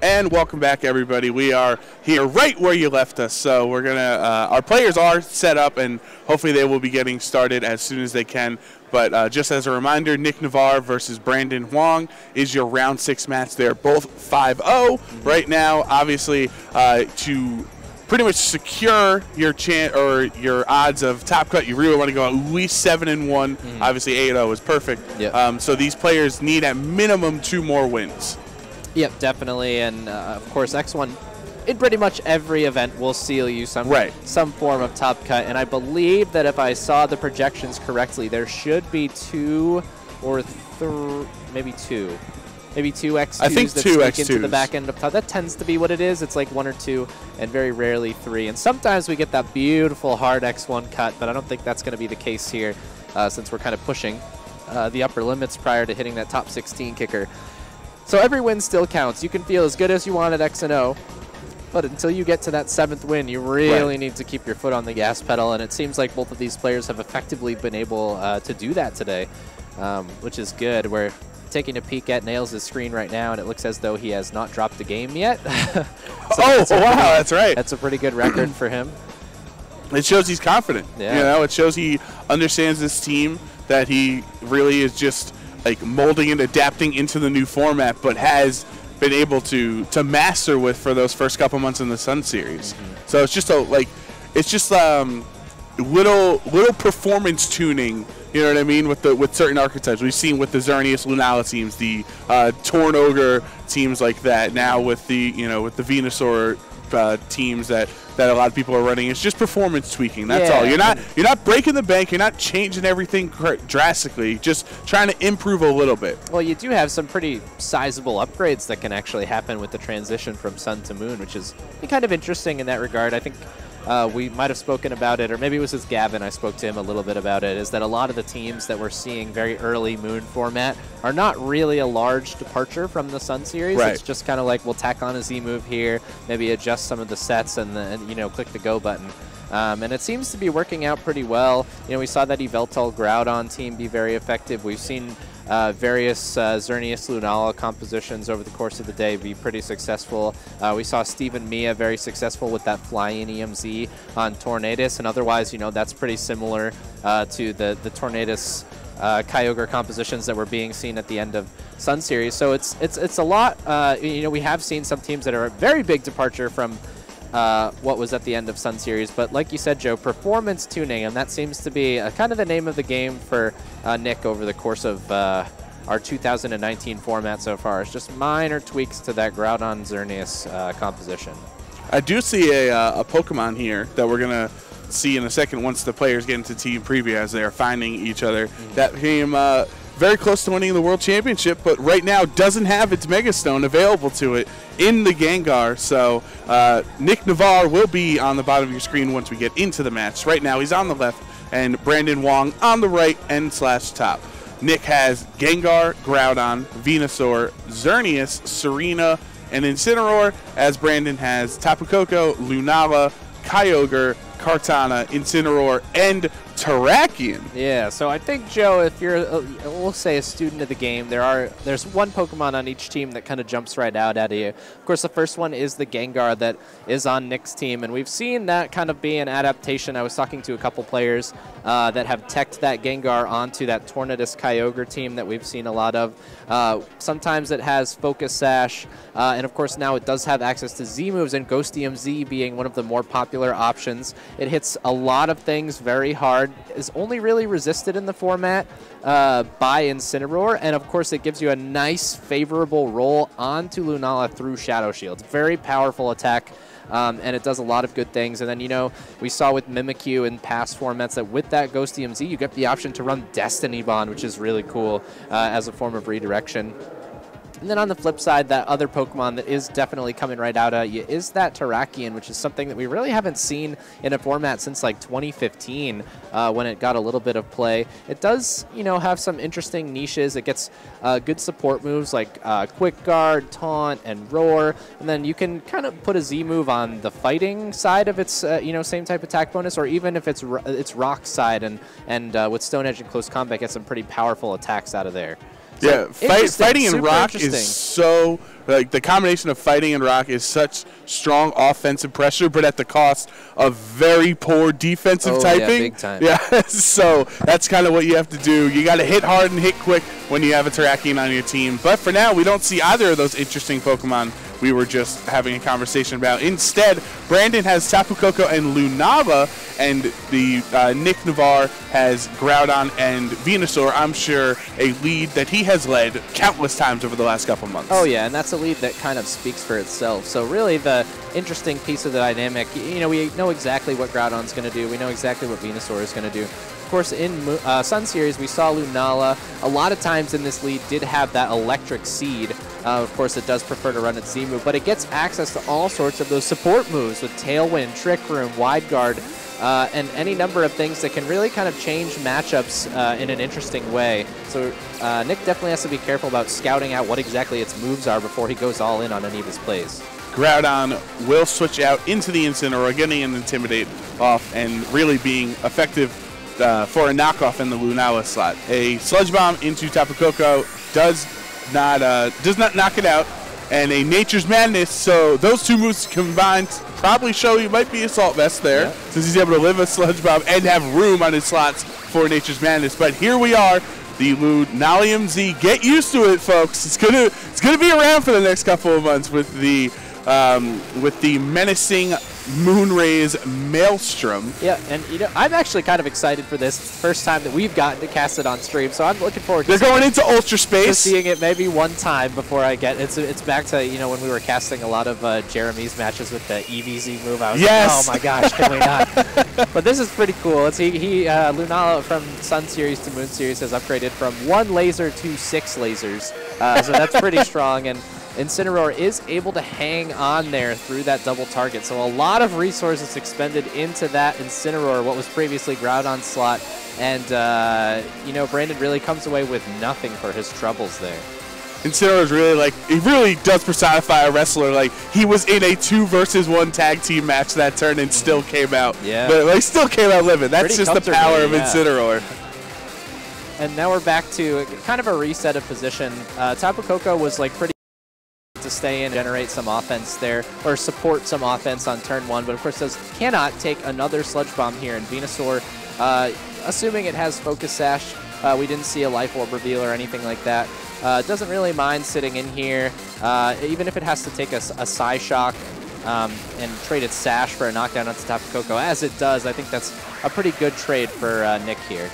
And welcome back, everybody. We are here right where you left us. So we're gonna. Our players are set up, and hopefully they will be getting started as soon as they can. But just as a reminder, Nick Navarre versus Brandon Huang is your round 6 match. They're both 5-0 right now. Obviously, to pretty much secure your your odds of top cut, you really want to go at least 7-1. Obviously, 8-0 is perfect. Yep. So these players need at minimum 2 more wins. Yep, definitely. And of course, X1 in pretty much every event will seal you some form of top cut. And I believe that if I saw the projections correctly, there should be 2 or maybe 2. Maybe 2 X2s I think that 2 sneak X2s into the back end of top. That tends to be what it is. It's like 1 or 2, and very rarely 3. And sometimes we get that beautiful hard X1 cut, but I don't think that's going to be the case here since we're kind of pushing the upper limits prior to hitting that top 16 kicker. So every win still counts. You can feel as good as you want at X and O, but until you get to that 7th win, you really need to keep your foot on the gas pedal, and it seems like both of these players have effectively been able to do that today, which is good. We're taking a peek at Nails' screen right now, and it looks as though he has not dropped the game yet. Wow, that's right. That's a pretty good record for him. It shows he's confident. Yeah. You know, it shows he understands this team, that he really is just like molding and adapting into the new format, but has been able to master with for those first couple months in the Sun Series. So it's just little performance tuning. You know what I mean, with certain archetypes. We've seen with the Xerneas Lunala teams, the Torn Ogre teams like that. Now with the with the Venusaur teams that a lot of people are running. It's just performance tweaking. That's all. You're not breaking the bank. You're not changing everything drastically. Just trying to improve a little bit. Well, you do have some pretty sizable upgrades that can actually happen with the transition from Sun to Moon, which is kind of interesting in that regard. I think we might have spoken about it, or maybe it was with Gavin. I spoke to him a little bit about it, is that a lot of the teams that we're seeing very early Moon format are not really a large departure from the Sun Series. It's just kind of like we'll tack on a Z move here, maybe adjust some of the sets, and then click the go button. And it seems to be working out pretty well. We saw that Yveltal Groudon team be very effective. We've seen various Xerneas Lunala compositions over the course of the day be pretty successful. We saw Steven Mia very successful with that fly-in EMZ on Tornadus, and otherwise, that's pretty similar to the Tornadus Kyogre compositions that were being seen at the end of Sun Series. So it's a lot. We have seen some teams that are a very big departure from what was at the end of Sun Series, but like you said, Joe, performance tuning, and that seems to be kind of the name of the game for Nick over the course of our 2019 format so far. It's just minor tweaks to that Groudon Xerneas composition. I do see a Pokemon here that we're gonna see in a second once the players get into team preview as they are finding each other. That came very close to winning the World Championship, but right now doesn't have its Mega Stone available to it in the Gengar. So Nick Navarre will be on the bottom of your screen once we get into the match. Right now he's on the left, and Brandon Huang on the right and / top. Nick has Gengar, Groudon, Venusaur, Xerneas, Serena, and Incineroar, as Brandon has Tapu Koko, Lunala, Kyogre, Kartana, Incineroar, and Terrakion. Yeah, so I think, Joe, if you're, we'll say, a student of the game, there's one Pokemon on each team that kind of jumps right out at you. Of course, the first one is the Gengar that is on Nick's team, and we've seen that kind of be an adaptation. I was talking to a couple players that have teched that Gengar onto that Tornadus Kyogre team that we've seen a lot of. Sometimes it has Focus Sash, and of course now it does have access to Z moves, and Ghost EMZ being one of the more popular options. It hits a lot of things very hard, is only really resisted in the format by Incineroar, and of course it gives you a nice favorable roll onto Lunala through Shadow Shield. Very powerful attack, and it does a lot of good things. And then, we saw with Mimikyu in past formats that with that Ghost EMZ, you get the option to run Destiny Bond, which is really cool as a form of redirection. And then on the flip side, that other Pokemon that is definitely coming right out at you is that Terrakion, which is something that we really haven't seen in a format since like 2015 when it got a little bit of play. It does, have some interesting niches. It gets good support moves like Quick Guard, Taunt, and Roar. And then you can kind of put a Z move on the fighting side of its, same type attack bonus, or even if it's Rock side and with Stone Edge and Close Combat, get some pretty powerful attacks out of there. So yeah, fighting in Rock is so Like, the combination of fighting and rock is such strong offensive pressure, but at the cost of very poor defensive typing. Yeah, big time. Yeah, so that's kind of what you have to do. You got to hit hard and hit quick when you have a Terrakion on your team. But for now, we don't see either of those interesting Pokemon we were just having a conversation about. Instead, Brandon has Tapu Koko and Lunala, and the Nick Navarre has Groudon and Venusaur. I'm sure a lead that he has led countless times over the last couple months. Oh yeah, and that's a lead that kind of speaks for itself. So really the interesting piece of the dynamic, you know, we know exactly what Groudon's going to do. We know exactly what Venusaur is going to do. Of course, in Sun Series, we saw Lunala a lot of times in this lead did have that electric seed. Of course, it does prefer to run its Z move, but it gets access to all sorts of those support moves with Tailwind, Trick Room, Wide Guard, and any number of things that can really kind of change matchups in an interesting way. So Nick definitely has to be careful about scouting out what exactly its moves are before he goes all in on any of his plays. Groudon will switch out into the Incineroar, getting an Intimidate off and really being effective for a knockoff in the Lunala slot. A Sludge Bomb into Tapu Koko does not knock it out, and a Nature's Madness. So those two moves combined probably show you might be Assault Vest there, since he's able to live a Sludge Bomb and have room on his slots for Nature's Madness. But here we are, the Lunalium Z. Get used to it, folks. It's gonna be around for the next couple of months with the menacing Moonrays Maelstrom. Yeah, and you know, I'm actually kind of excited for this. It's the first time that we've gotten to cast it on stream, so I'm looking forward to They're going into Ultra Space. seeing it maybe one time before I get it's back to, you know, when we were casting a lot of Jeremy's matches with the EVZ move. I was like, oh my gosh, can we not? But this is pretty cool. It's Lunala from Sun Series to Moon Series has upgraded from 1 laser to 6 lasers, so that's pretty strong. And Incineroar is able to hang on there through that double target. So a lot of resources expended into that Incineroar, what was previously Groudon's slot. And, you know, Brandon really comes away with nothing for his troubles there. Incineroar is really, like, he really does personify a wrestler. Like, he was in a 2 versus 1 tag team match that turn and still came out. Yeah. But, like, still came out living. That's Pretty just the power of Incineroar. And now we're back to kind of a reset of position. Tapu Koko was, like, pretty to stay in, generate some offense there, or support some offense on turn 1, but of course cannot take another Sludge Bomb here. And Venusaur, assuming it has Focus Sash, we didn't see a Life Orb reveal or anything like that. Doesn't really mind sitting in here, even if it has to take a Psy Shock and trade its Sash for a knockdown onto Tapu Koko, as it does. I think that's a pretty good trade for Nick here.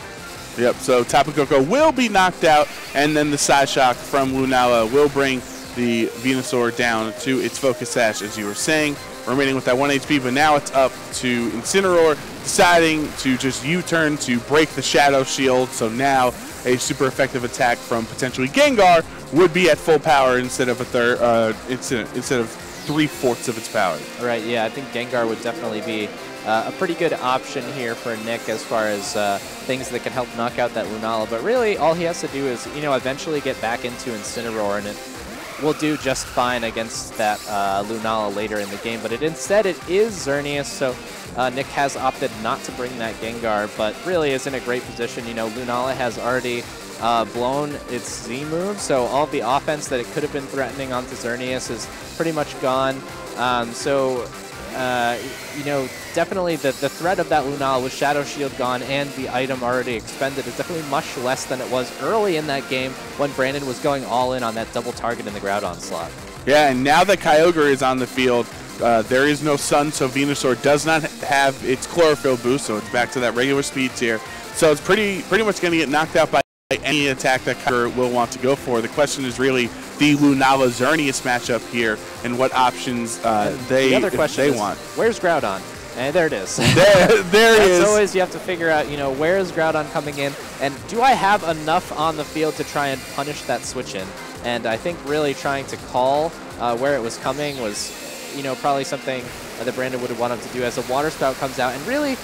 Yep, so Tapu Koko will be knocked out, and then the Psy Shock from Lunala will bring the Venusaur down to its Focus Sash, as you were saying, remaining with that 1 HP, but now it's up to Incineroar, deciding to just U-turn to break the Shadow Shield, so now a super effective attack from potentially Gengar would be at full power instead of instead of 3/4 of its power. Right, yeah, I think Gengar would definitely be a pretty good option here for Nick as far as things that can help knock out that Lunala, but really all he has to do is, you know, eventually get back into Incineroar, and it will do just fine against that Lunala later in the game. But instead it is Xerneas, so Nick has opted not to bring that Gengar, but really is in a great position. You know, Lunala has already blown its Z move, so all the offense that it could have been threatening onto Xerneas is pretty much gone. You know, definitely the threat of that Lunala with Shadow Shield gone and the item already expended is definitely much less than it was early in that game when Brandon was going all in on that double target in the Groudon slot. Yeah, and now that Kyogre is on the field, there is no Sun, so Venusaur does not have its Chlorophyll boost, so it's back to that regular speed tier. So it's pretty much going to get knocked out by any attack that Kyogre will want to go for. The question is really the Lunala Xerneas matchup here and what options they want. Where's Groudon? And there it is. There it is. As always, you have to figure out, you know, where is Groudon coming in, and do I have enough on the field to try and punish that switch in? And I think really trying to call where it was coming was, you know, probably something that Brandon would have wanted to do as a Water Spout comes out. And really,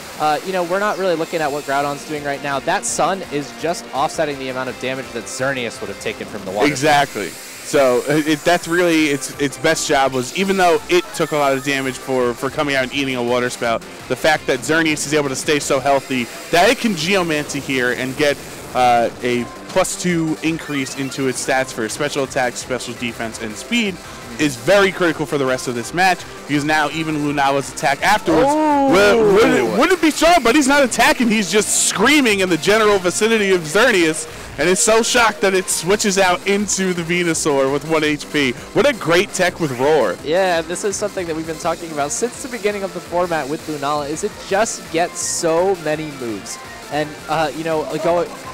you know, we're not really looking at what Groudon's doing right now. That Sun is just offsetting the amount of damage that Xerneas would have taken from the Water Exactly. Spout. So that's really its best job was, even though it took a lot of damage for coming out and eating a Water Spout, the fact that Xerneas is able to stay so healthy that it can Geomancy here and get a +2 increase into its stats for special attack, special defense, and speed is very critical for the rest of this match, because now even Lunala's attack afterwards wouldn't be strong, but he's not attacking. He's just screaming in the general vicinity of Xerneas, and is so shocked that it switches out into the Venusaur with 1 HP. What a great tech with Roar. Yeah, this is something that we've been talking about since the beginning of the format with Lunala, is it just gets so many moves. And, you know,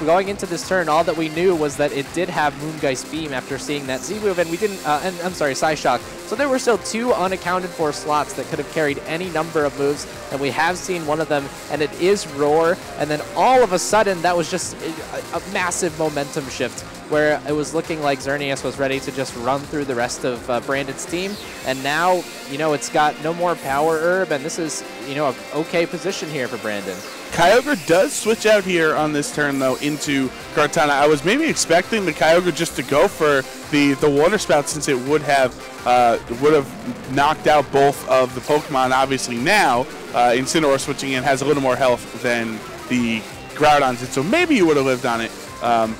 going into this turn, all that we knew was that it did have Moongeist Beam after seeing that Z move, and we didn't, and I'm sorry, Psyshock. So there were still 2 unaccounted for slots that could have carried any number of moves, and we have seen one of them, and it is Roar. And then all of a sudden, that was just a massive momentum shift, where it was looking like Xerneas was ready to just run through the rest of Brandon's team. And now, you know, it's got no more Power Herb, and this is, you know, an okay position here for Brandon. Kyogre does switch out here on this turn, though, into Kartana. I was maybe expecting the Kyogre just to go for the Water Spout, since it would have knocked out both of the Pokemon. Obviously now, Incineroar switching in has a little more health than the Groudons did, so maybe you would have lived on it,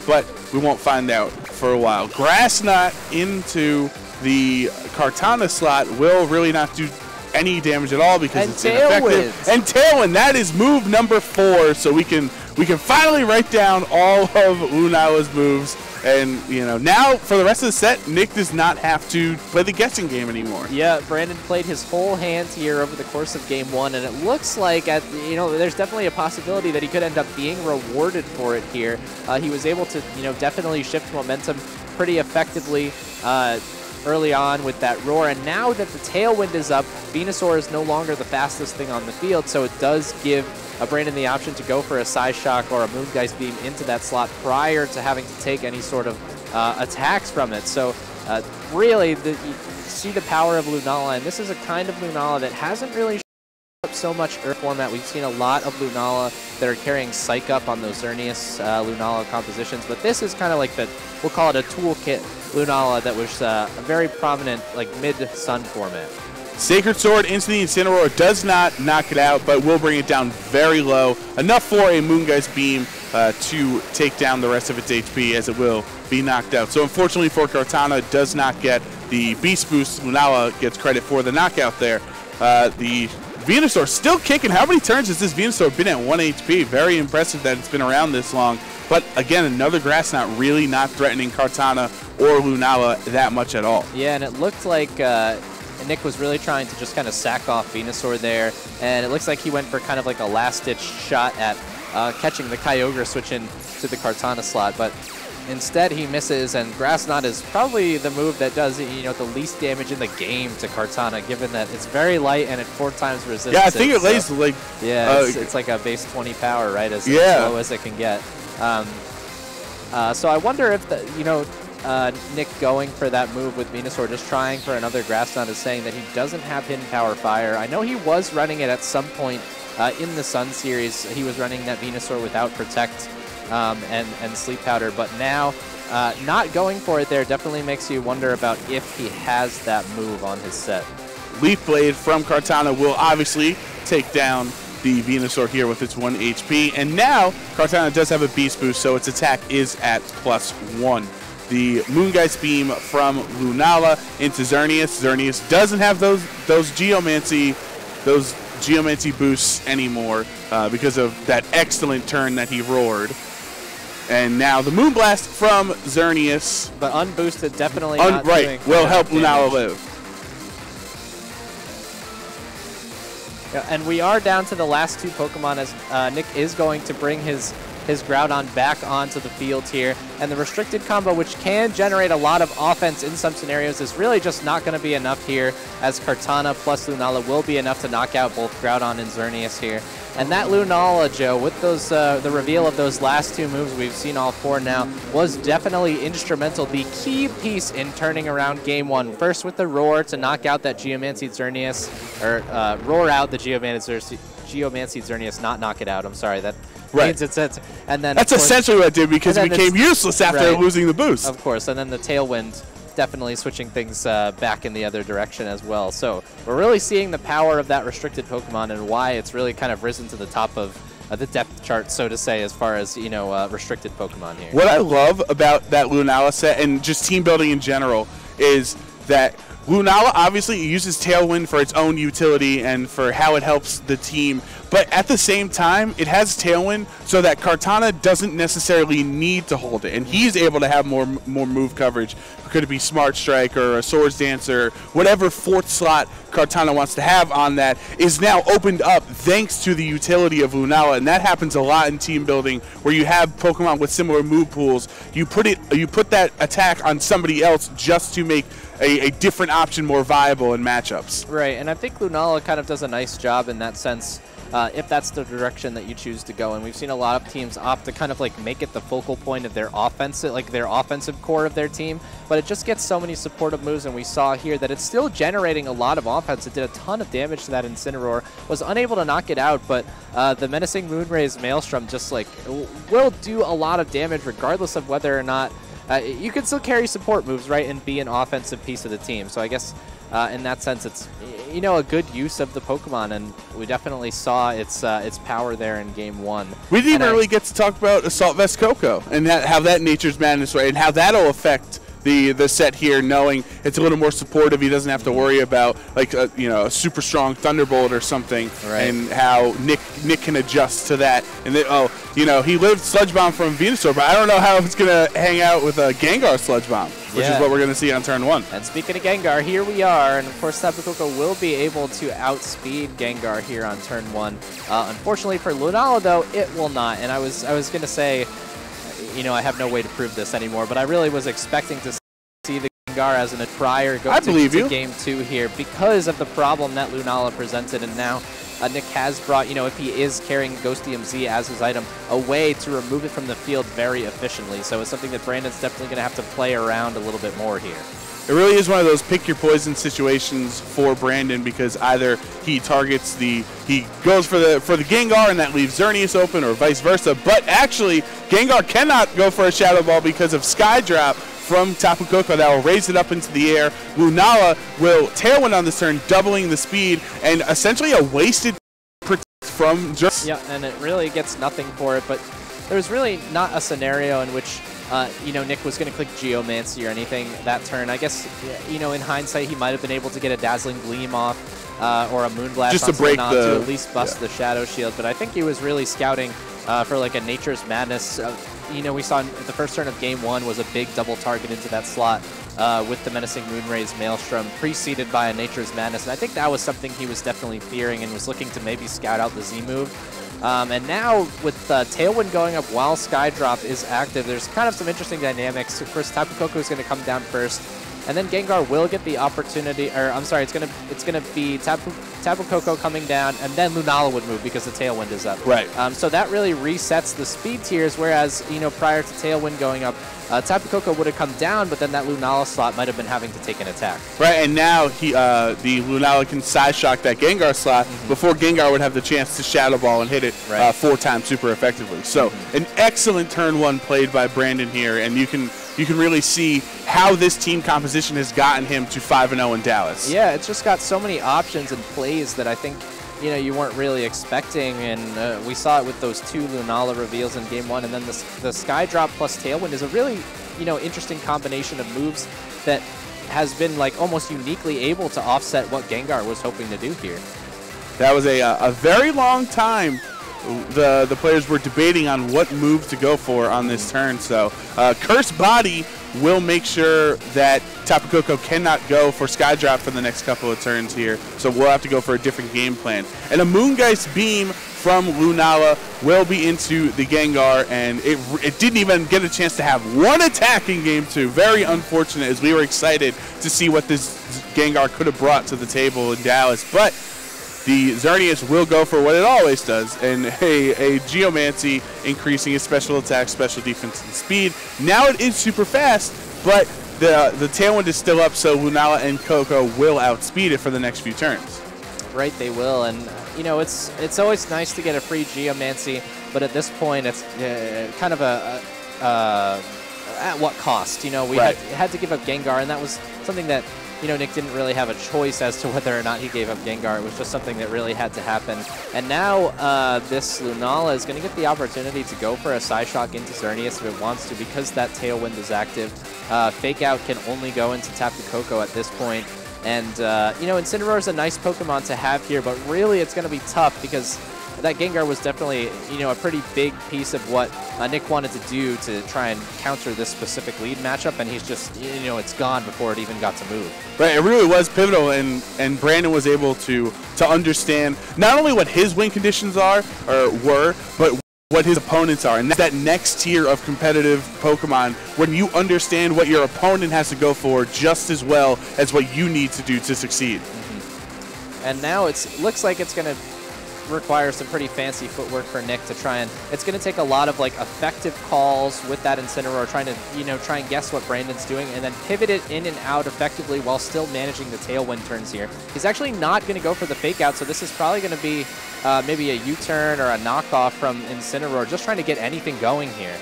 but we won't find out for a while. Grass Knot into the Kartana slot will really not do any damage at all because it's ineffective. And Tailwind, that is move number 4, so we can finally write down all of Lunala's moves. And, you know, now for the rest of the set, Nick does not have to play the guessing game anymore. Yeah, Brandon played his whole hand here over the course of game 1, and it looks like, there's definitely a possibility that he could end up being rewarded for it here. He was able to, definitely shift momentum pretty effectively early on with that Roar, and now that the Tailwind is up, Venusaur is no longer the fastest thing on the field, so it does give Brandon the option to go for a Psyshock or a Moongeist Beam into that slot prior to having to take any sort of attacks from it. So really, you see the power of Lunala, and this is a kind of Lunala that hasn't really up so much Earth format. We've seen a lot of Lunala that are carrying Psych Up on those Xerneas Lunala compositions, but this is kind of like we'll call it a toolkit Lunala that was a very prominent mid-Sun format. Sacred Sword into the Incineroar does not knock it out, but will bring it down very low, enough for a Moongeist Beam to take down the rest of its HP, as it will be knocked out. So unfortunately for Kartana, it does not get the Beast Boost. Lunala gets credit for the knockout there. The Venusaur still kicking. How many turns has this Venusaur been at 1 HP? Very impressive that it's been around this long. But again, another Grass Knot really not threatening Kartana or Lunala that much at all. Yeah, and it looked like Nick was really trying to just kind of sack off Venusaur there, and it looks like he went for kind of like a last-ditch shot at catching the Kyogre switch in to the Kartana slot, but instead he misses, and Grass Knot is probably the move that does the least damage in the game to Kartana, given that it's very light and it 4 times resistance. Yeah, I think it lays it's like a base 20 power, right? As low as it can get. So I wonder if Nick going for that move with Venusaur, just trying for another Grass Knot, is saying that he doesn't have Hidden Power Fire. I know he was running it at some point in the Sun series. He was running that Venusaur without Protect and Sleep Powder, but now not going for it there definitely makes you wonder about if he has that move on his set. Leaf Blade from Kartana will obviously take down the Venusaur here with its 1 HP, and now Kartana does have a Beast Boost, so its attack is at +1. The Moongeist Beam from Lunala into Xerneas. Xerneas doesn't have those Geomancy boosts anymore because of that excellent turn that he roared. And now the Moonblast from Xerneas, but unboosted, definitely not doing will help Lunala live. Yeah, and we are down to the last 2 Pokemon, as Nick is going to bring his Groudon back onto the field here. And the restricted combo, which can generate a lot of offense in some scenarios, is really just not going to be enough here, as Kartana plus Lunala will be enough to knock out both Groudon and Xerneas here. And that Lunala, Joe, with those the reveal of those last 2 moves, we've seen all 4 now, was definitely instrumental, the key piece in turning around game 1. First with the Roar to knock out that Geomancy Xerneas, or roar out the Geomancy Xerneas, not knock it out. I'm sorry, that means it's and then that's essentially what it did, because it became useless after losing the boost. Of course, and then the Tailwind definitely switching things back in the other direction as well. So we're really seeing the power of that restricted Pokemon and why it's really kind of risen to the top of the depth chart, so to say, as far as restricted Pokemon here. What I love about that Lunala set and just team building in general is that Lunala obviously uses Tailwind for its own utility and for how it helps the team, but at the same time, it has Tailwind so that Kartana doesn't necessarily need to hold it, and he's able to have more move coverage. Could it be Smart Strike or a Swords Dancer, whatever fourth slot Kartana wants to have on that is now opened up thanks to the utility of Lunala, and that happens a lot in team building where you have Pokemon with similar move pools. You put that attack on somebody else just to make a different option more viable in matchups. Right, and I think Lunala kind of does a nice job in that sense. If that's the direction that you choose to go. And we've seen a lot of teams opt to kind of like make it the focal point of their offensive core of their team, but it just gets so many supportive moves, and we saw here that it's still generating a lot of offense. It did a ton of damage to that Incineroar, was unable to knock it out, but the Menacing Moonraze Maelstrom just like will do a lot of damage regardless of whether or not you can still carry support moves, right, and be an offensive piece of the team. So I guess in that sense, it's a good use of the Pokemon, and we definitely saw its power there in Game 1. We didn't even really get to talk about Assault Vest Coco and how that Nature's Madness, right, and how that'll affect the set here, knowing it's a little more supportive. He doesn't have to worry about like a super strong Thunderbolt or something, right, and how Nick can adjust to that. And then, he lived Sludge Bomb from Venusaur, but I don't know how it's gonna hang out with a Gengar Sludge Bomb, which is what we're gonna see on turn 1. And speaking of Gengar, here we are, and of course Tapu Koko will be able to outspeed Gengar here on turn 1. Unfortunately for Lunala, though, it will not. And I was gonna say, I have no way to prove this anymore, but I really was expecting to see the Gengar as an prior go to Game 2 here because of the problem that Lunala presented, and now Nick has brought, if he is carrying Ghostium Z as his item, a way to remove it from the field very efficiently. So it's something that Brandon's definitely going to have to play around a little bit more here. It really is one of those pick your poison situations for Brandon, because either he targets he goes for the Gengar and that leaves Xerneas open, or vice versa. But actually, Gengar cannot go for a Shadow Ball because of Sky Drop from Tapu Koko that will raise it up into the air. Lunala will Tailwind on this turn, doubling the speed, and essentially a wasted protect from just... Yeah, and it really gets nothing for it, but there's really not a scenario in which Nick was going to click Geomancy or anything that turn. I guess, in hindsight, he might have been able to get a Dazzling Gleam off or a Moonblast just to break to at least bust the Shadow Shield. But I think he was really scouting for like a Nature's Madness. We saw in the first turn of Game 1 was a big double target into that slot with the Menacing Moonraze Maelstrom, preceded by a Nature's Madness. And I think that was something he was definitely fearing and was looking to maybe scout out the Z move. And now with Tailwind going up while Skydrop is active, there's kind of some interesting dynamics. First, Tapu Koko is going to come down first, and then Gengar will get the opportunity, or I'm sorry, it's gonna be Tapu Koko coming down, and then Lunala would move because the Tailwind is up. Right. So that really resets the speed tiers, whereas prior to Tailwind going up, Tapu Koko would have come down, but then that Lunala slot might have been having to take an attack. Right, and now the Lunala can side shock that Gengar slot before Gengar would have the chance to Shadow Ball and hit it 4 times super effectively. So an excellent turn 1 played by Brandon here, and you can really see how this team composition has gotten him to 5-0 in Dallas. Yeah, it's just got so many options and plays that I think you weren't really expecting, and we saw it with those 2 Lunala reveals in Game 1, and then the Skydrop plus Tailwind is a really interesting combination of moves that has been like almost uniquely able to offset what Gengar was hoping to do here. That was a very long time. The players were debating on what move to go for on this turn. So Curse Body will make sure that Tapu Koko cannot go for Skydrop for the next couple of turns here. So we'll have to go for a different game plan. And a Moongeist Beam from Lunala will be into the Gengar, and it didn't even get a chance to have one attack in Game 2. Very unfortunate, as we were excited to see what this Gengar could have brought to the table in Dallas. But the Xerneas will go for what it always does, and a Geomancy increasing his special attack, special defense, and speed. Now it is super fast, but the Tailwind is still up, so Lunala and Koko will outspeed it for the next few turns. Right, they will, and it's always nice to get a free Geomancy, but at this point it's kind of at what cost? We had to give up Gengar, and that was something that Nick didn't really have a choice as to whether or not he gave up Gengar. It was just something that really had to happen. And now this Lunala is going to get the opportunity to go for a Psyshock into Xerneas if it wants to, because that Tailwind is active. Fake Out can only go into Tapu Koko at this point. And, Incineroar is a nice Pokemon to have here, but really it's going to be tough because that Gengar was definitely, a pretty big piece of what Nick wanted to do to try and counter this specific lead matchup, and he's just, it's gone before it even got to move. Right, it really was pivotal, and Brandon was able to understand not only what his win conditions were, but what his opponents are. And that's that next tier of competitive Pokemon when you understand what your opponent has to go for just as well as what you need to do to succeed. And now it looks like it's going to require some pretty fancy footwork for Nick to try and, it's going to take a lot of effective calls with that Incineroar, trying to try and guess what Brandon's doing and then pivot it in and out effectively while still managing the Tailwind turns here. He's actually not going to go for the Fake Out, so this is probably going to be maybe a U-turn or a knockoff from Incineroar, just trying to get anything going here.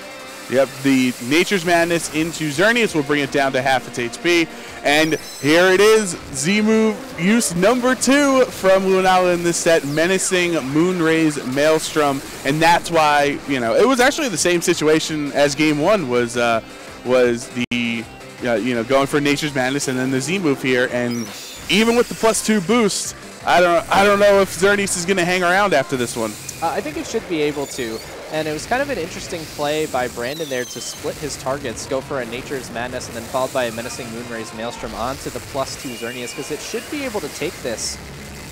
Yep, the Nature's Madness into Xerneas will bring it down to half its HP. And here it is, Z-move use number 2 from Lunala in this set, menacing Moonraze Maelstrom. And that's why, it was actually the same situation as Game 1 was the, going for Nature's Madness and then the Z-move here. And even with the +2 boost, I don't know if Xerneas is going to hang around after this one. I think it should be able to. And it was kind of an interesting play by Brandon there to split his targets, go for a Nature's Madness, and then followed by a menacing Moonraze Maelstrom onto the +2 Xerneas, because it should be able to take this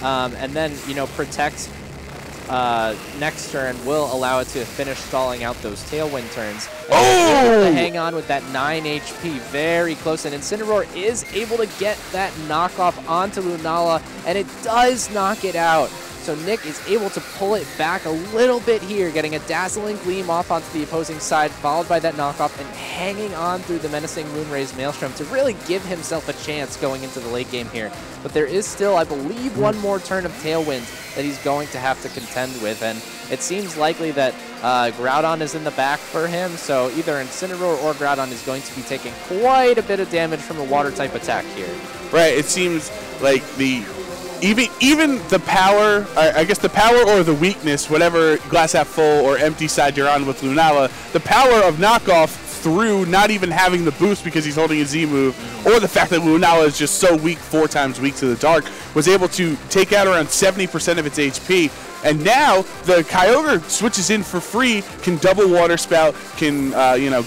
and then, protect next turn, will allow it to finish stalling out those Tailwind turns. And able to hang on with that 9 HP, very close. And Incineroar is able to get that knockoff onto Lunala, and it does knock it out. So Nick is able to pull it back a little bit here, getting a Dazzling Gleam off onto the opposing side, followed by that knockoff, and hanging on through the menacing Moonraze Maelstrom to really give himself a chance going into the late game here. But there is still, I believe, one more turn of Tailwind that he's going to have to contend with, and it seems likely that Groudon is in the back for him, so either Incineroar or Groudon is going to be taking quite a bit of damage from a Water-type attack here. Right, it seems like even the power, I guess the power or the weakness, whatever glass half full or empty side you're on with Lunala, the power of knockoff through not even having the boost because he's holding a Z-move, or the fact that Lunala is just so weak, 4 times weak to the dark, was able to take out around 70% of its HP. And now the Kyogre switches in for free, can double Water Spout, can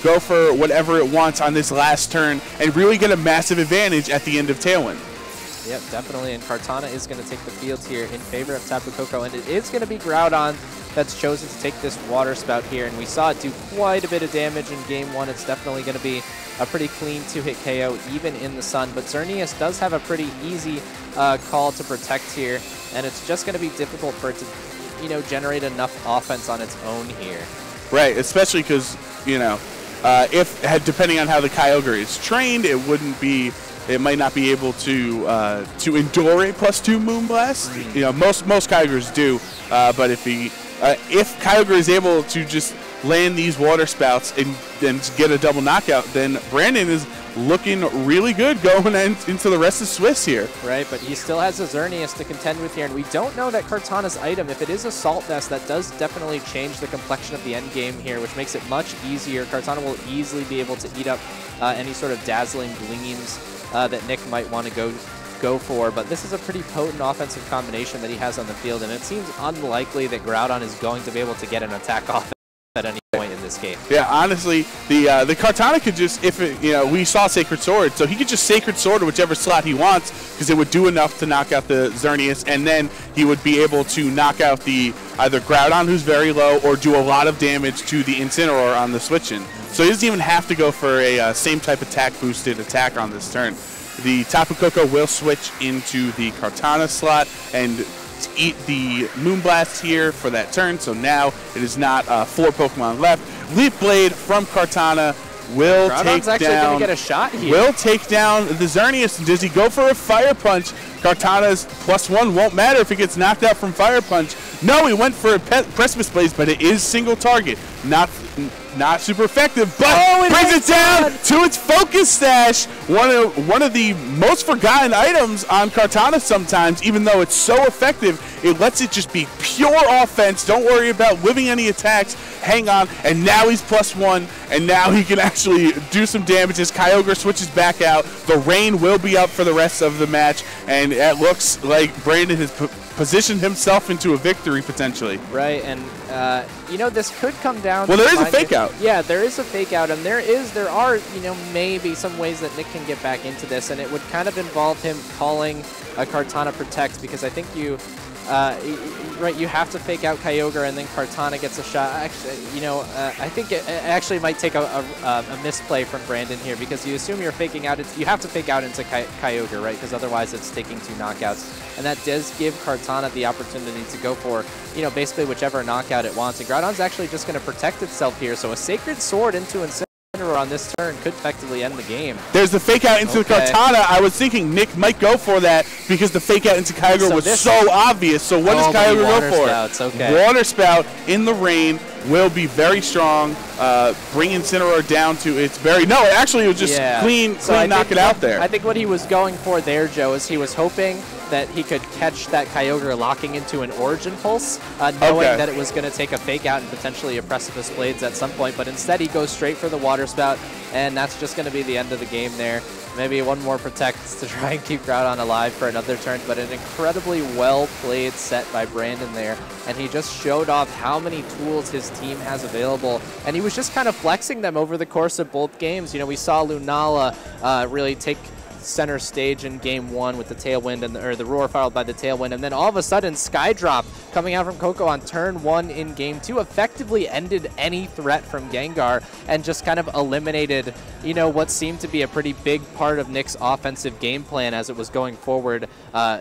go for whatever it wants on this last turn, and really get a massive advantage at the end of Tailwind. Yep, definitely, and Kartana is going to take the field here in favor of Tapu Koko, and it is going to be Groudon that's chosen to take this Water Spout here, and we saw it do quite a bit of damage in Game 1. It's definitely going to be a pretty clean 2-hit KO, even in the sun, but Xerneas does have a pretty easy call to protect here, and it's just going to be difficult for it to, generate enough offense on its own here. Right, especially because, depending on how the Kyogre is trained, it might not be able to endure a +2 Moonblast. Most Kyogres do, but if Kyogre is able to just land these Water Spouts and get a double knockout, then Brandon is looking really good going into the rest of Swiss here. Right, but he still has a Xerneas to contend with here, and we don't know that Kartana's item, if it is a Salt Vest, that does definitely change the complexion of the end game here, which makes it much easier. Kartana will easily be able to eat up any sort of Dazzling Gleams that Nick might want to go for, but this is a pretty potent offensive combination that he has on the field, and it seems unlikely that Groudon is going to be able to get an attack off at any point in this game. Yeah, honestly, the Kartana could just, we saw Sacred Sword, so he could just Sacred Sword to whichever slot he wants, because it would do enough to knock out the Xerneas, and then he would be able to knock out the either Groudon, who's very low, or do a lot of damage to the Incineroar on the switch-in. So he doesn't even have to go for a same type attack boosted attack on this turn. The Tapu Koko will switch into the Kartana slot and eat the Moonblast here for that turn. So now it is not 4 Pokemon left. Leaf Blade from Kartana will gonna get a shot here. Will take down the Xerneas. Does he go for a Fire Punch? Kartana's +1 won't matter if he gets knocked out from Fire Punch. No, he went for a Precipice Blaze, but it is single target. Not super effective, but brings it down to its focus sash. One of the most forgotten items on Kartana sometimes, even though it's so effective, it lets it just be pure offense. Don't worry about living any attacks. Hang on, and now he's +1, and now he can actually do some damage as Kyogre switches back out. The rain will be up for the rest of the match, and it looks like Brandon has positioned himself into a victory potentially. Right, and you know, this could come down. Well, there is a fake out. Yeah, there is a fake out, and there are, you know, maybe some ways that Nick can get back into this, and it would kind of involve him calling a Kartana Protect, because I think you have to fake out Kyogre, and then Kartana gets a shot. Actually, you know, I think it actually might take a misplay from Brandon here, because you assume you're faking out. You have to fake out into Kyogre, right? Because otherwise it's taking 2 knockouts. And that does give Kartana the opportunity to go for, you know, basically whichever knockout it wants. And Groudon's actually just going to protect itself here. So a Sacred Sword into Incineroar on this turn could effectively end the game. There's the fake out into the Kartana. I was thinking Nick might go for that because the fake out into Kyogre was so obvious. So what does Kyogre go for? Spouts, okay. Water Spout in the rain will be very strong. Bring Incineroar down to its very... No, actually it was just clean knock it out there. I think what he was going for there, Joe, is he was hoping that he could catch that Kyogre locking into an Origin Pulse, knowing that it was going to take a fake out and potentially a Precipice Blades at some point, but instead he goes straight for the Water Spout, and that's just going to be the end of the game there. Maybe one more Protect to try and keep Groudon alive for another turn, but an incredibly well-played set by Brandon there, and he just showed off how many tools his team has available, and he was just kind of flexing them over the course of both games. You know, we saw Lunala really take center stage in game 1 with the Tailwind, or the Roar followed by the Tailwind, and then all of a sudden Skydrop coming out from Coco on turn 1 in game 2 effectively ended any threat from Gengar and just kind of eliminated, you know, what seemed to be a pretty big part of Nick's offensive game plan as it was going forward,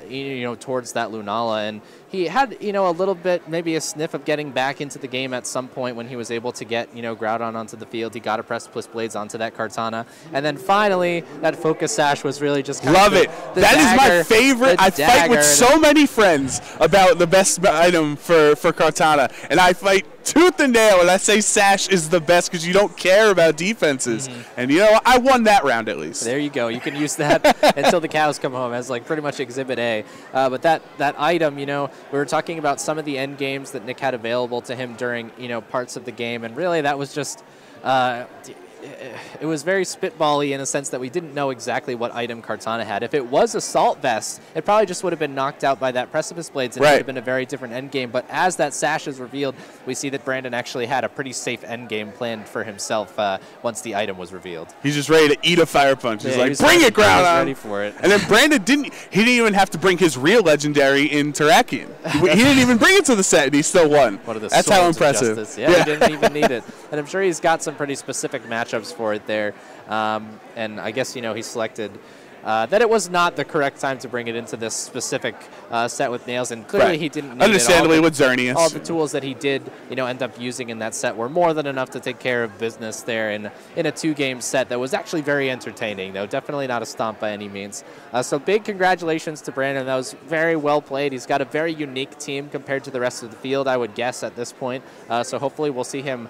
you know, towards that Lunala. And he had, you know, a little bit, maybe a sniff of getting back into the game at some point when he was able to get, you know, Groudon onto the field. He got a Precipice Blades onto that Kartana. And then finally, that Focus Sash was really just kind of the That dagger, is my favorite. I fight with so many friends about the best item for Kartana. And I fight tooth and nail, and I say Sash is the best because you don't care about defenses. And, you know, I won that round at least. There you go. You can use that until the cows come home as, like, pretty much Exhibit A. But that item, you know, we were talking about some of the end games that Nick had available to him during, you know, parts of the game, and really that was just it was very spitball-y in a sense that we didn't know exactly what item Kartana had. If it was Assault Vest, it probably just would have been knocked out by that Precipice Blades, and it would have been a very different endgame. But as that Sash is revealed, we see that Brandon actually had a pretty safe endgame planned for himself once the item was revealed. He's just ready to eat a Fire Punch. He's like, bring it, Groudon! Ready for it. And then Brandon didn't even have to bring his real legendary in Terrakion. He didn't even bring it to the set, and he still won. That's how impressive. Yeah, he didn't even need it. And I'm sure he's got some pretty specific matchups for it there. And I guess, you know, he selected that it was not the correct time to bring it into this specific set with Nails, and clearly he didn't need understandably with Xerneas. All the tools that he did, you know, end up using in that set were more than enough to take care of business there in a 2-game set that was actually very entertaining, though definitely not a stomp by any means. So big congratulations to Brandon. That was very well played. He's got a very unique team compared to the rest of the field, I would guess, at this point. So hopefully we'll see him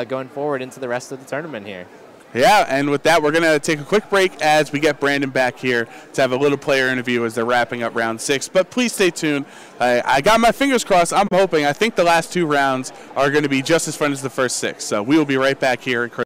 going forward into the rest of the tournament here. Yeah, and with that, we're going to take a quick break as we get Brandon back here to have a little player interview as they're wrapping up round 6. But please stay tuned. I got my fingers crossed. I'm hoping. I think the last 2 rounds are going to be just as fun as the first 6. So we will be right back here.